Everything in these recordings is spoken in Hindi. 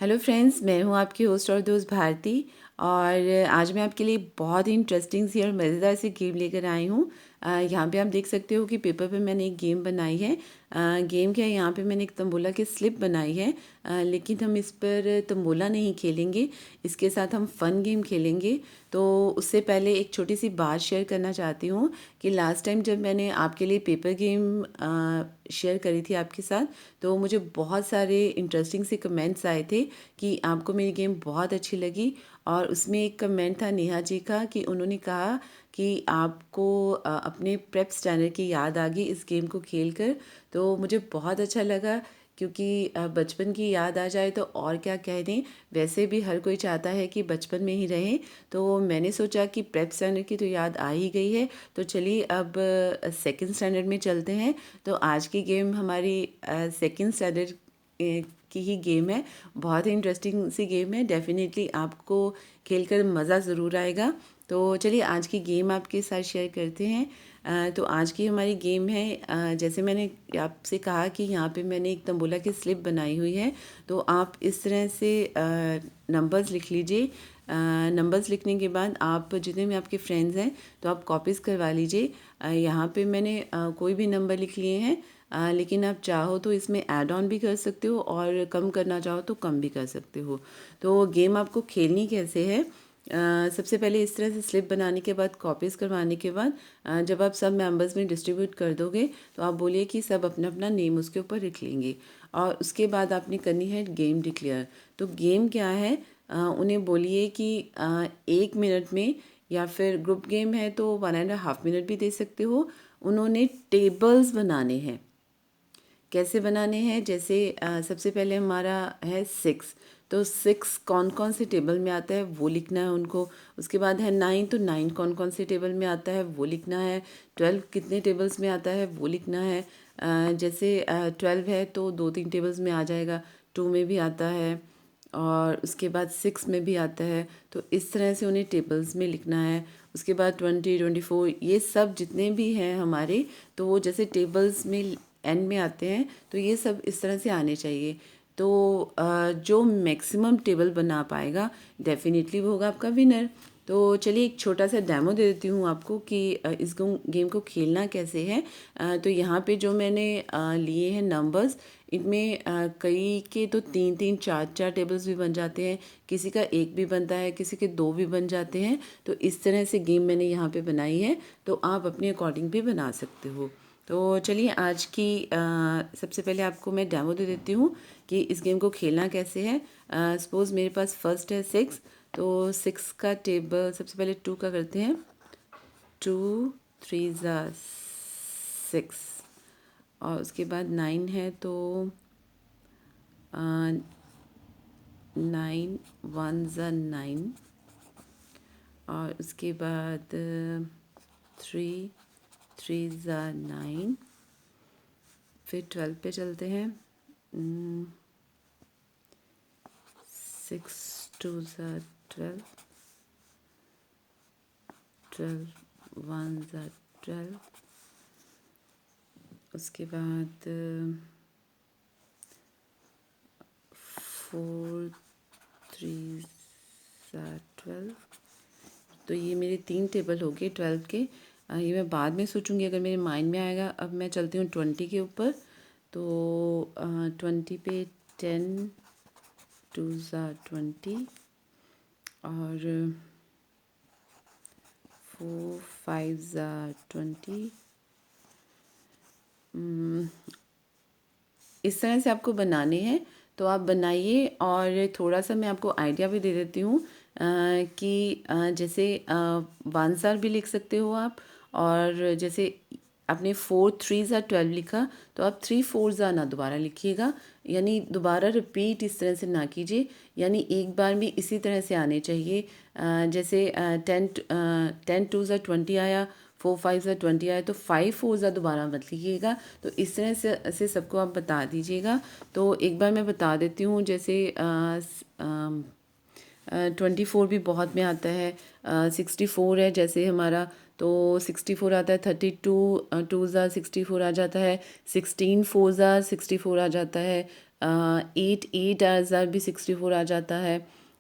हेलो फ्रेंड्स, मैं हूं आपकी होस्ट और दोस्त भारती। और आज मैं आपके लिए बहुत ही इंटरेस्टिंग सी और मज़ेदार सी गेम लेकर आई हूं। यहाँ पे आप देख सकते हो कि पेपर पे मैंने एक गेम बनाई है। गेम क्या है, यहाँ पे मैंने एक तंबोला की स्लिप बनाई है। लेकिन हम इस पर तंबोला नहीं खेलेंगे, इसके साथ हम फ़न गेम खेलेंगे। तो उससे पहले एक छोटी सी बात शेयर करना चाहती हूँ कि लास्ट टाइम जब मैंने आपके लिए पेपर गेम शेयर करी थी आपके साथ, तो मुझे बहुत सारे इंटरेस्टिंग से कमेंट्स आए थे कि आपको मेरी गेम बहुत अच्छी लगी। और उसमें एक कमेंट था नेहा जी का कि उन्होंने कहा कि आपको अपने प्रेप स्टैंडर्ड की याद आ गई इस गेम को खेलकर। तो मुझे बहुत अच्छा लगा, क्योंकि बचपन की याद आ जाए तो और क्या कहने। वैसे भी हर कोई चाहता है कि बचपन में ही रहें। तो मैंने सोचा कि प्रेप स्टैंडर्ड की तो याद आ ही गई है, तो चलिए अब सेकंड स्टैंडर्ड में चलते हैं। तो आज की गेम हमारी सेकंड स्टैंडर्ड की ही गेम है। बहुत ही इंटरेस्टिंग सी गेम है, डेफिनेटली आपको खेलकर मज़ा ज़रूर आएगा। तो चलिए आज की गेम आपके साथ शेयर करते हैं। तो आज की हमारी गेम है, जैसे मैंने आपसे कहा कि यहाँ पे मैंने एक तंबोला की स्लिप बनाई हुई है। तो आप इस तरह से नंबर्स लिख लीजिए। नंबर्स लिखने के बाद आप जितने भी आपके फ्रेंड्स हैं तो आप कॉपीज़ करवा लीजिए। यहाँ पे मैंने कोई भी नंबर लिख लिए हैं, लेकिन आप चाहो तो इसमें ऐड ऑन भी कर सकते हो और कम करना चाहो तो कम भी कर सकते हो। तो गेम आपको खेलनी कैसे है, सबसे पहले इस तरह से स्लिप बनाने के बाद कॉपीज़ करवाने के बाद जब आप सब मेंबर्स में डिस्ट्रीब्यूट कर दोगे तो आप बोलिए कि सब अपना अपना नेम उसके ऊपर लिख लेंगे। और उसके बाद आपने करनी है गेम डिक्लेयर। तो गेम क्या है, उन्हें बोलिए कि 1 मिनट में, या फिर ग्रुप गेम है तो 1.5 मिनट भी दे सकते हो। उन्होंने टेबल्स बनाने हैं। कैसे बनाने हैं, जैसे सबसे पहले हमारा है 6। तो 6 कौन कौन से टेबल में आता है वो लिखना है उनको। उसके बाद है 9, तो 9 कौन कौन से टेबल में आता है वो लिखना है। 12 कितने टेबल्स में आता है वो लिखना है। जैसे 12 है तो 2-3 टेबल्स में आ जाएगा, 2 में भी आता है और उसके बाद 6 में भी आता है। तो इस तरह से उन्हें टेबल्स में लिखना है। उसके बाद 20, 24 ये सब जितने भी हैं हमारे, तो वो जैसे टेबल्स में एंड में आते हैं, तो ये सब इस तरह से आने चाहिए। तो जो मैक्सिमम टेबल बना पाएगा डेफिनेटली वो होगा आपका विनर। तो चलिए एक छोटा सा डेमो दे देती हूँ आपको कि इस गेम को खेलना कैसे है। तो यहाँ पे जो मैंने लिए हैं नंबर्स, इनमें कई के तो 3-3, 4-4 टेबल्स भी बन जाते हैं, किसी का एक भी बनता है, किसी के 2 भी बन जाते हैं। तो इस तरह से गेम मैंने यहाँ पे बनाई है, तो आप अपने अकॉर्डिंग भी बना सकते हो। तो चलिए आज की सबसे पहले आपको मैं डेमो दे देती हूँ कि इस गेम को खेलना कैसे है। सपोज़ मेरे पास फर्स्ट है 6, तो 6 का टेबल सबसे पहले 2 का करते हैं। 2 3 ज़ा 6। और उसके बाद 9 है तो 9 1 ज़ा 9। और उसके बाद 3 3 ज़ा 9। फिर 12 पे चलते हैं। 6 2 ज़ा 12। 12 1 ज़ा 12। उसके बाद 4 3 ज़ा 12। तो ये मेरे 3 टेबल हो गए 12 के। ये मैं बाद में सोचूंगी अगर मेरे माइंड में आएगा। अब मैं चलती हूँ 20 के ऊपर। तो 20 पे 10 2 ज़ा 20। और 4 5 ज़ा 20। इस तरह से आपको बनाने हैं, तो आप बनाइए। और थोड़ा सा मैं आपको आइडिया भी दे देती हूँ कि जैसे 1 ज़ार भी लिख सकते हो आप। और जैसे आपने 4 3 ज़ा 12 लिखा, तो आप 3 4 ज़ा ना दोबारा लिखिएगा, यानी दोबारा रिपीट इस तरह से ना कीजिए। यानी एक बार में इसी तरह से आने चाहिए। जैसे 10 2 ज़ा 20 आया, 4 5 ज़ा 20 आया, तो 5 4 ज़ा दोबारा मत लिखिएगा। तो इस तरह से सबको आप बता दीजिएगा। तो एक बार मैं बता देती हूँ, जैसे 24 भी बहुत में आता है। 64 है जैसे हमारा, तो 64 आता है। 32 2 ज़ा 64 आ जाता है। 16 4 ज़ा 64 आ जाता है। 8 8 ज़ार भी 64 आ जाता है।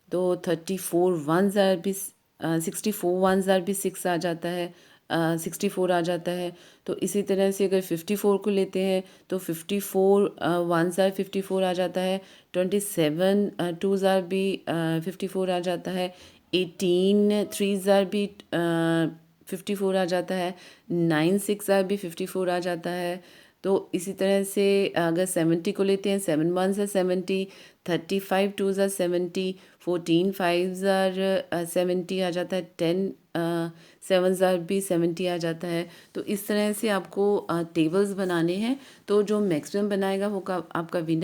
तो 34 1 ज़ार भी 64 1 ज़ार भी 6 आ जाता है, 64 आ जाता है। तो इसी तरह से अगर 54 को लेते हैं तो 54 1 ज़ार 54 आ जाता है। 27 2 ज़ार भी 54 आ जाता है। 18 3 ज़ार भी 54 आ जाता है। 9 6 ज़ार भी 54 आ जाता है। तो इसी तरह से अगर 70 को लेते हैं, 7 1 ज़ार 70, 35 2 ज़ार 70, 14 5 ज़ार 70 आ जाता है। 10 7 ज़ार भी 70 आ जाता है। तो इस तरह से आपको टेबल्स बनाने हैं। तो जो मैक्सिमम बनाएगा वो आपका विनर